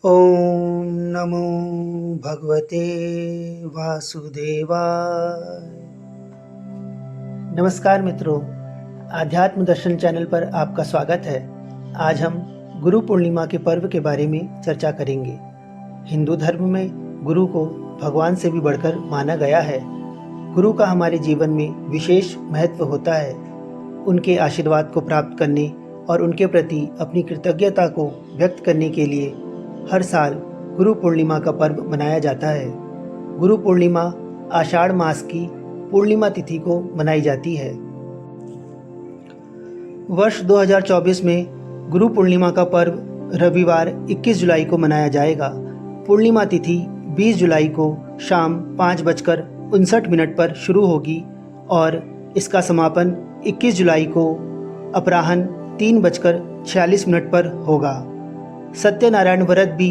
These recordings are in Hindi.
ओम नमो भगवते वासुदेवाय। नमस्कार मित्रों, आध्यात्म दर्शन चैनल पर आपका स्वागत है। आज हम गुरु पूर्णिमा के पर्व के बारे में चर्चा करेंगे। हिंदू धर्म में गुरु को भगवान से भी बढ़कर माना गया है। गुरु का हमारे जीवन में विशेष महत्व होता है। उनके आशीर्वाद को प्राप्त करने और उनके प्रति अपनी कृतज्ञता को व्यक्त करने के लिए हर साल गुरु पूर्णिमा का पर्व मनाया जाता है। गुरु पूर्णिमा आषाढ़ मास की पूर्णिमा तिथि को मनाई जाती है। वर्ष 2024 में गुरु पूर्णिमा का पर्व रविवार 21 जुलाई को मनाया जाएगा। पूर्णिमा तिथि 20 जुलाई को शाम 5:59 पर शुरू होगी और इसका समापन 21 जुलाई को अपराह्न 3:46 पर होगा। सत्यनारायण व्रत भी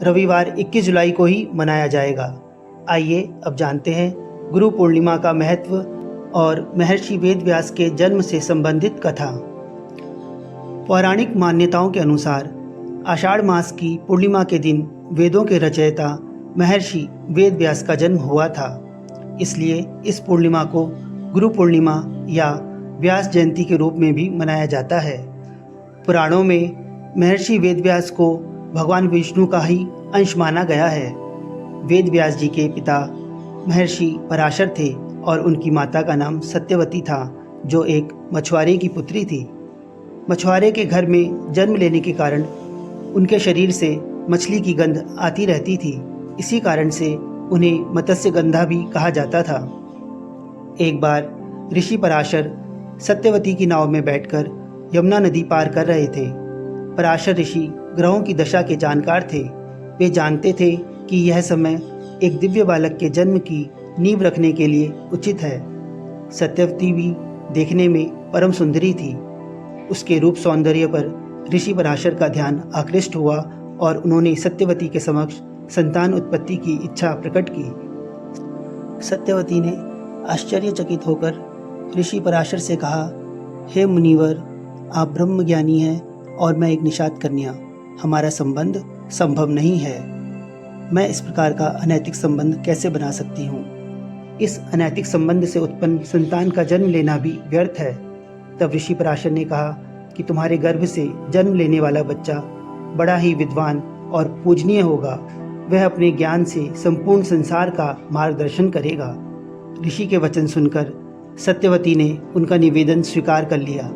रविवार 21 जुलाई को ही मनाया जाएगा। आइए अब जानते हैं गुरु पूर्णिमा का महत्व और महर्षि वेदव्यास के जन्म से संबंधित कथा। पौराणिक मान्यताओं के अनुसार आषाढ़ मास की पूर्णिमा के दिन वेदों के रचयिता महर्षि वेदव्यास का जन्म हुआ था। इसलिए इस पूर्णिमा को गुरु पूर्णिमा या व्यास जयंती के रूप में भी मनाया जाता है। पुराणों में महर्षि वेदव्यास को भगवान विष्णु का ही अंश माना गया है। वेदव्यास जी के पिता महर्षि पराशर थे और उनकी माता का नाम सत्यवती था, जो एक मछुआरे की पुत्री थी। मछुआरे के घर में जन्म लेने के कारण उनके शरीर से मछली की गंध आती रहती थी। इसी कारण से उन्हें मत्स्यगंधा भी कहा जाता था। एक बार ऋषि पराशर सत्यवती की नाव में बैठकर यमुना नदी पार कर रहे थे। पराशर ऋषि ग्रहों की दशा के जानकार थे। वे जानते थे कि यह समय एक दिव्य बालक के जन्म की नींव रखने के लिए उचित है। सत्यवती भी देखने में परम सुंदरी थी। उसके रूप सौंदर्य पर ऋषि पराशर का ध्यान आकृष्ट हुआ और उन्होंने सत्यवती के समक्ष संतान उत्पत्ति की इच्छा प्रकट की। सत्यवती ने आश्चर्यचकित होकर ऋषि पराशर से कहा, हे मुनिवर, आप ब्रह्मज्ञानी हैं और मैं एक निषाद कन्या। हमारा संबंध संभव नहीं है। मैं इस प्रकार का अनैतिक संबंध कैसे बना सकती हूँ? इस अनैतिक संबंध से उत्पन्न संतान का जन्म लेना भी व्यर्थ है। तब ऋषि पराशर ने कहा कि तुम्हारे गर्भ से जन्म लेने वाला बच्चा बड़ा ही विद्वान और पूजनीय होगा। वह अपने ज्ञान से संपूर्ण संसार का मार्गदर्शन करेगा। ऋषि के वचन सुनकर सत्यवती ने उनका निवेदन स्वीकार कर लिया,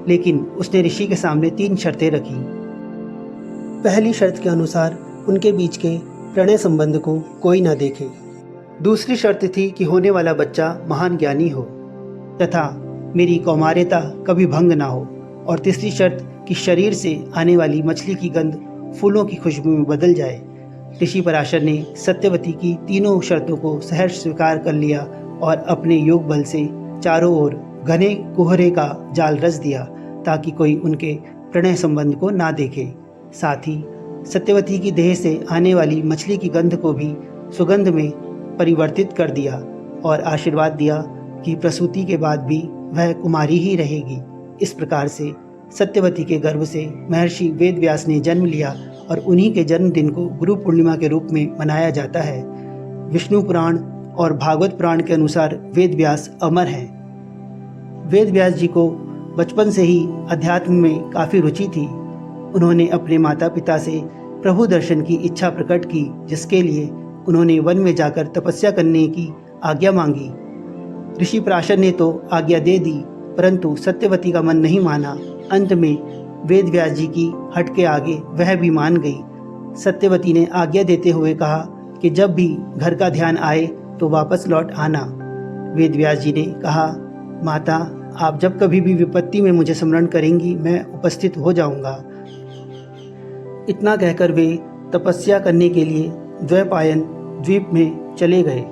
लेकिन उसने ऋषि के सामने 3 शर्तें रखी। पहली शर्त के अनुसार उनके बीच के प्रणय संबंध को कोई न देखे। दूसरी शर्त थी कि होने वाला बच्चा महान ज्ञानी हो तथा मेरी कौमार्यता कभी भंग ना हो। और तीसरी शर्त कि शरीर से आने वाली मछली की गंध फूलों की खुशबू में बदल जाए। ऋषि पराशर ने सत्यवती की तीनों शर्तों को सहर्ष स्वीकार कर लिया और अपने योग बल से चारों ओर घने कोहरे का जाल रच दिया ताकि कोई उनके प्रणय संबंध को ना देखे। साथ ही सत्यवती की देह से आने वाली मछली की गंध को भी सुगंध में परिवर्तित कर दिया और आशीर्वाद दिया कि प्रसूति के बाद भी वह कुमारी ही रहेगी। इस प्रकार से सत्यवती के गर्भ से महर्षि वेदव्यास ने जन्म लिया और उन्हीं के जन्मदिन को गुरु पूर्णिमा के रूप में मनाया जाता है। विष्णु पुराण और भागवत पुराण के अनुसार वेदव्यास अमर हैं। वेदव्यास जी को बचपन से ही अध्यात्म में काफ़ी रुचि थी। उन्होंने अपने माता पिता से प्रभु दर्शन की इच्छा प्रकट की, जिसके लिए उन्होंने वन में जाकर तपस्या करने की आज्ञा मांगी। ऋषि पराशर ने तो आज्ञा दे दी, परंतु सत्यवती का मन नहीं माना। अंत में वेदव्यास जी की हट के आगे वह भी मान गई। सत्यवती ने आज्ञा देते हुए कहा कि जब भी घर का ध्यान आए तो वापस लौट आना। वेदव्यास जी ने कहा, माता, आप जब कभी भी विपत्ति में मुझे स्मरण करेंगी, मैं उपस्थित हो जाऊंगा। इतना कहकर वे तपस्या करने के लिए द्वैपायन द्वीप में चले गए।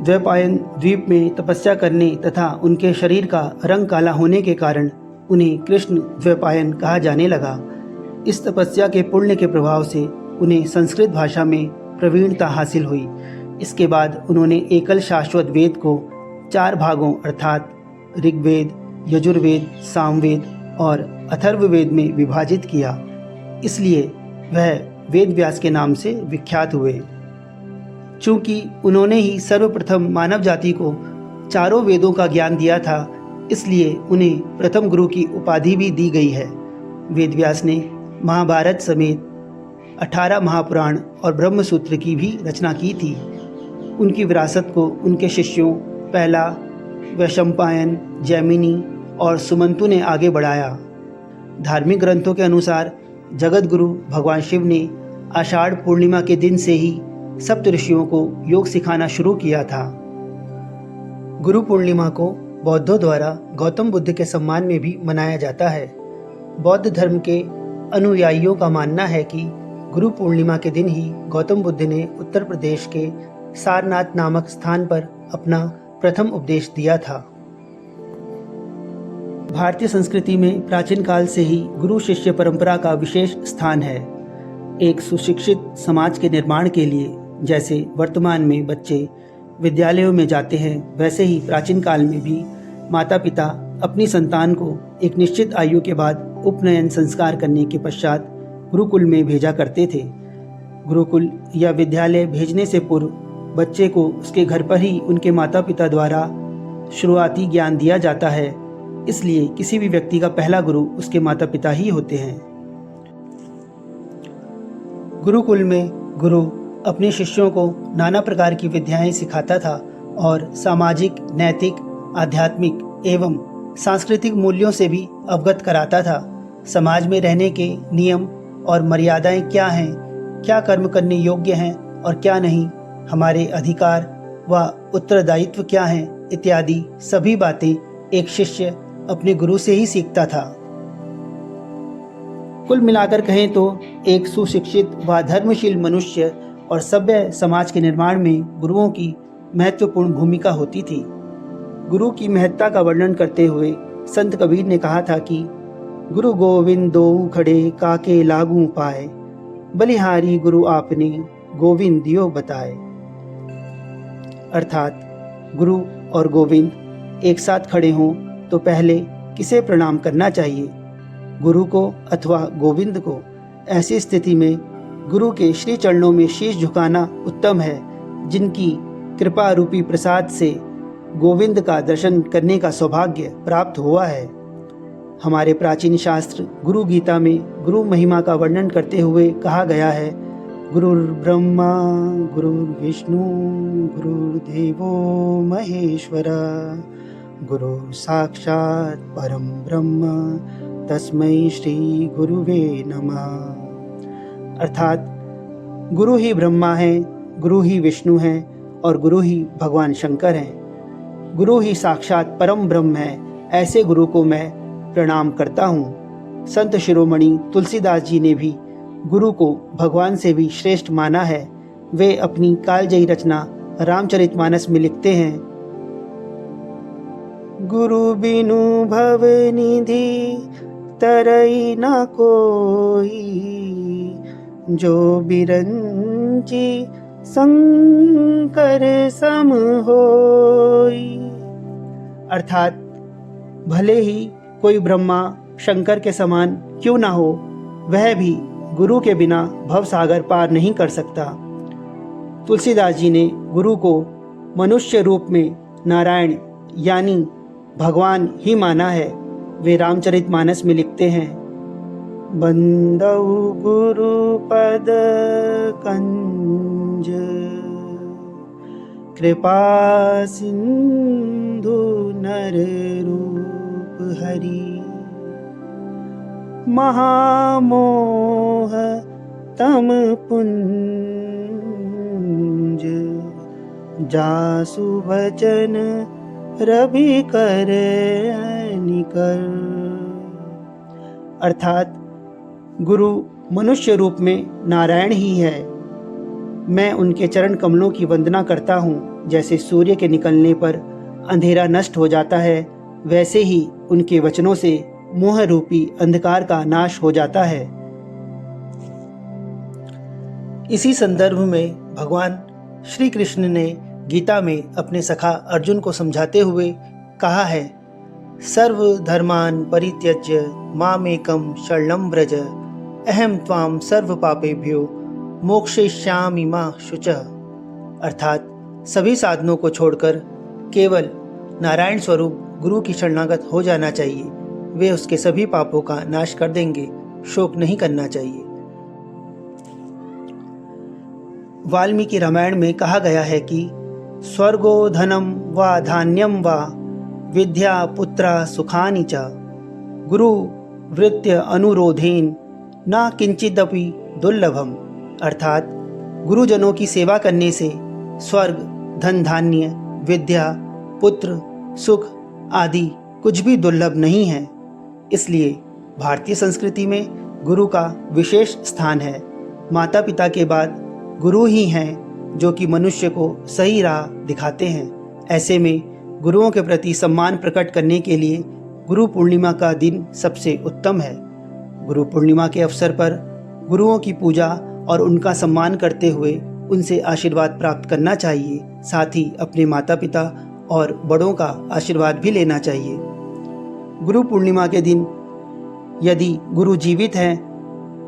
द्वैपायन द्वीप में तपस्या करने तथा उनके शरीर का रंग काला होने के कारण उन्हें कृष्ण द्वैपायन कहा जाने लगा। इस तपस्या के पुण्य के प्रभाव से उन्हें संस्कृत भाषा में प्रवीणता हासिल हुई। इसके बाद उन्होंने एकल शाश्वत वेद को 4 भागों अर्थात ऋग्वेद, यजुर्वेद, सामवेद और अथर्ववेद में विभाजित किया। इसलिए वह वेद व्यास के नाम से विख्यात हुए। चूंकि उन्होंने ही सर्वप्रथम मानव जाति को चारों वेदों का ज्ञान दिया था, इसलिए उन्हें प्रथम गुरु की उपाधि भी दी गई है। वेद व्यास ने महाभारत समेत 18 महापुराण और ब्रह्मसूत्र की भी रचना की थी। उनकी विरासत को उनके शिष्यों पहला, वैशंपायन, जैमिनी और सुमंतु ने आगे बढ़ाया। धार्मिक ग्रंथों के अनुसार जगत गुरु भगवान शिव ने आषाढ़ पूर्णिमा के दिन से ही सप्त ऋषियों को योग सिखाना शुरू किया था। गुरु पूर्णिमा को बौद्धों द्वारा गौतम बुद्ध के सम्मान में भी मनाया जाता है। बौद्ध धर्म के अनुयायियों का मानना है कि गुरु पूर्णिमा के दिन ही गौतम बुद्ध ने उत्तर प्रदेश के सारनाथ नामक स्थान पर अपना प्रथम उपदेश दिया था। भारतीय संस्कृति में प्राचीन काल से ही गुरु शिष्य परंपरा का विशेष स्थान है। एक सुशिक्षित समाज के निर्माण के लिए जैसे वर्तमान में बच्चे विद्यालयों में जाते हैं, वैसे ही प्राचीन काल में भी माता पिता अपनी संतान को एक निश्चित आयु के बाद उपनयन संस्कार करने के पश्चात गुरुकुल में भेजा करते थे। गुरुकुल या विद्यालय भेजने से पूर्व बच्चे को उसके घर पर ही उनके माता पिता द्वारा शुरुआती ज्ञान दिया जाता है। इसलिए किसी भी व्यक्ति का पहला गुरु उसके माता पिता ही होते हैं। गुरुकुल में गुरु अपने शिष्यों को नाना प्रकार की विद्याएं सिखाता था और सामाजिक, नैतिक, आध्यात्मिक एवं सांस्कृतिक मूल्यों से भी अवगत कराता था। समाज में रहने के नियम और मर्यादाएं क्या हैं, क्या कर्म करने योग्य हैं और क्या नहीं, हमारे अधिकार व उत्तरदायित्व क्या हैं इत्यादि सभी बातें एक शिष्य अपने गुरु से ही सीखता था। कुल मिलाकर कहें तो एक सुशिक्षित व धर्मशील मनुष्य और सभ्य समाज के निर्माण में गुरुओं की महत्वपूर्ण भूमिका होती थी। गुरु की महत्ता का वर्णन करते हुए संत कबीर ने कहा था कि गुरु गोविंद दो खड़े काके लागू पाए, बलिहारी गुरु आपने गोविंद दियो बताए। अर्थात गुरु और गोविंद एक साथ खड़े हों तो पहले किसे प्रणाम करना चाहिए, गुरु को अथवा गोविंद को। ऐसी स्थिति में गुरु के श्री चरणों में शीश झुकाना उत्तम है, जिनकी कृपा रूपी प्रसाद से गोविंद का दर्शन करने का सौभाग्य प्राप्त हुआ है। हमारे प्राचीन शास्त्र गुरु गीता में गुरु महिमा का वर्णन करते हुए कहा गया है, गुरुर्ब्रह्मा गुरुर्विष्णु गुरुर्देवो महेश्वरा, गुरु साक्षात् परम ब्रह्म तस्मै श्री गुरुवे नमः। अर्थात गुरु ही ब्रह्मा है, गुरु ही विष्णु है और गुरु ही भगवान शंकर हैं। गुरु ही साक्षात परम ब्रह्म है। ऐसे गुरु को मैं प्रणाम करता हूँ। संत शिरोमणि तुलसीदास जी ने भी गुरु को भगवान से भी श्रेष्ठ माना है। वे अपनी कालजयी रचना रामचरितमानस में लिखते हैं, गुरु बिनु भव निधि तरई न कोई, जो बिरंची शंकर सम होई। अर्थात भले ही कोई ब्रह्मा शंकर के समान क्यों ना हो, वह भी गुरु के बिना भवसागर पार नहीं कर सकता। तुलसीदास जी ने गुरु को मनुष्य रूप में नारायण यानी भगवान ही माना है। वे रामचरितमानस में लिखते हैं, बंदौ गुरु पद कंज, कृपा सिंधु नर रूप हरि, महामोह तम पुंज, जासु वचन रवि कर निकर। अर्थात गुरु मनुष्य रूप में नारायण ही है। मैं उनके चरण कमलों की वंदना करता हूँ। जैसे सूर्य के निकलने पर अंधेरा नष्ट हो जाता है, वैसे ही उनके वचनों से मोह रूपी अंधकार का नाश हो जाता है। इसी संदर्भ में भगवान श्री कृष्ण ने गीता में अपने सखा अर्जुन को समझाते हुए कहा है, सर्वधर्मान् परित्यज्य मामेकं शरणं व्रज, अहम त्वां सर्व पापेभ्यो मोक्षयिष्यामि मा शुचः, अर्थात सभी साधनों को छोड़कर केवल नारायण स्वरूप गुरु की शरणागत हो जाना चाहिए। वे उसके सभी पापों का नाश कर देंगे, शोक नहीं करना चाहिए। वाल्मीकि रामायण में कहा गया है कि स्वर्गो धनम व धान्यम व विद्या पुत्र सुखानि च गुरु वृत्य अनुरोधेन न किंचिदपि दुर्लभम, अर्थात गुरुजनों की सेवा करने से स्वर्ग, धन धान्य, विद्या, पुत्र, सुख आदि कुछ भी दुर्लभ नहीं है। इसलिए भारतीय संस्कृति में गुरु का विशेष स्थान है। माता पिता के बाद गुरु ही हैं जो कि मनुष्य को सही राह दिखाते हैं। ऐसे में गुरुओं के प्रति सम्मान प्रकट करने के लिए गुरु पूर्णिमा का दिन सबसे उत्तम है। गुरु पूर्णिमा के अवसर पर गुरुओं की पूजा और उनका सम्मान करते हुए उनसे आशीर्वाद प्राप्त करना चाहिए। साथ ही अपने माता पिता और बड़ों का आशीर्वाद भी लेना चाहिए। गुरु पूर्णिमा के दिन यदि गुरु जीवित हैं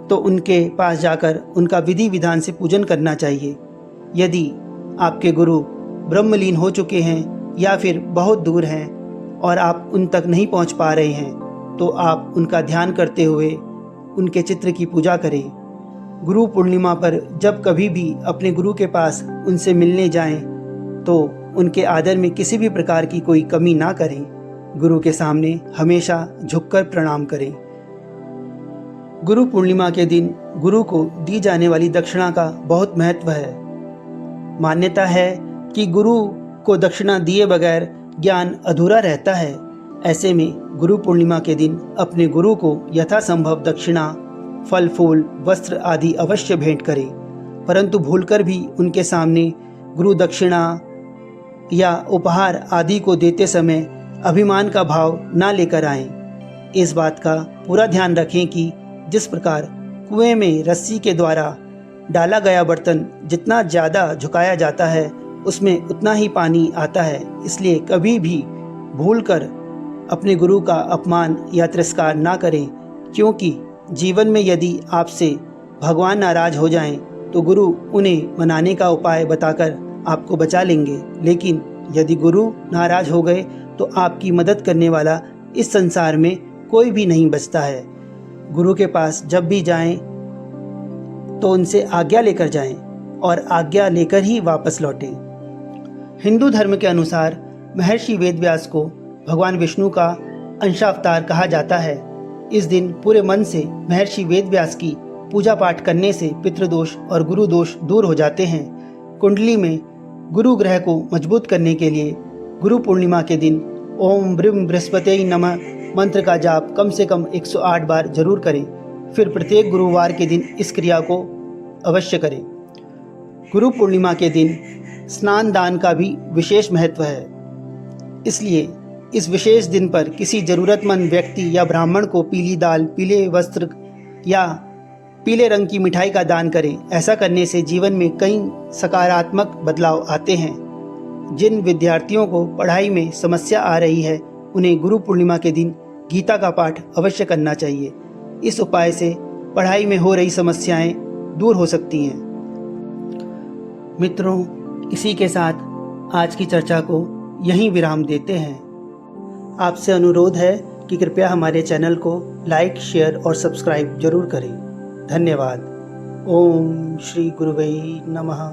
तो उनके पास जाकर उनका विधि विधान से पूजन करना चाहिए। यदि आपके गुरु ब्रह्मलीन हो चुके हैं या फिर बहुत दूर हैं और आप उन तक नहीं पहुंच पा रहे हैं तो आप उनका ध्यान करते हुए उनके चित्र की पूजा करें। गुरु पूर्णिमा पर जब कभी भी अपने गुरु के पास उनसे मिलने जाएं तो उनके आदर में किसी भी प्रकार की कोई कमी ना करें। गुरु के सामने हमेशा झुककर प्रणाम करें। गुरु पूर्णिमा के दिन गुरु को दी जाने वाली दक्षिणा का बहुत महत्व है। मान्यता है कि गुरु को दक्षिणा दिए बगैर ज्ञान अधूरा रहता है। ऐसे में गुरु पूर्णिमा के दिन अपने गुरु को यथासंभव दक्षिणा, फल फूल, वस्त्र आदि अवश्य भेंट करें, परंतु भूलकर भी उनके सामने गुरु दक्षिणा या उपहार आदि को देते समय अभिमान का भाव ना लेकर आएं। इस बात का पूरा ध्यान रखें कि जिस प्रकार कुएं में रस्सी के द्वारा डाला गया बर्तन जितना ज़्यादा झुकाया जाता है उसमें उतना ही पानी आता है। इसलिए कभी भी भूलकर अपने गुरु का अपमान या तिरस्कार ना करें, क्योंकि जीवन में यदि आपसे भगवान नाराज हो जाएं तो गुरु उन्हें मनाने का उपाय बताकर आपको बचा लेंगे। लेकिन यदि गुरु नाराज हो गए तो आपकी मदद करने वाला इस संसार में कोई भी नहीं बचता है। गुरु के पास जब भी जाएं तो उनसे आज्ञा लेकर जाएं और आज्ञा लेकर ही वापस लौटें। हिंदू धर्म के अनुसार महर्षि वेदव्यास को भगवान विष्णु का अंशावतार कहा जाता है। इस दिन पूरे मन से महर्षि वेदव्यास की पूजा पाठ करने से पितृदोष और गुरु दोष दूर हो जाते हैं। कुंडली में गुरु ग्रह को मजबूत करने के लिए गुरु पूर्णिमा के दिन ओम ब्रीम बृहस्पतये नमः मंत्र का जाप कम से कम 108 बार जरूर करें। फिर प्रत्येक गुरुवार के दिन इस क्रिया को अवश्य करें। गुरु पूर्णिमा के दिन स्नान दान का भी विशेष महत्व है। इसलिए इस विशेष दिन पर किसी ज़रूरतमंद व्यक्ति या ब्राह्मण को पीली दाल, पीले वस्त्र या पीले रंग की मिठाई का दान करें। ऐसा करने से जीवन में कई सकारात्मक बदलाव आते हैं। जिन विद्यार्थियों को पढ़ाई में समस्या आ रही है उन्हें गुरु पूर्णिमा के दिन गीता का पाठ अवश्य करना चाहिए। इस उपाय से पढ़ाई में हो रही समस्याएं दूर हो सकती हैं। मित्रों, इसी के साथ आज की चर्चा को यहीं विराम देते हैं। आपसे अनुरोध है कि कृपया हमारे चैनल को लाइक, शेयर और सब्सक्राइब जरूर करें। धन्यवाद। ओम श्री गुरुवे नमः।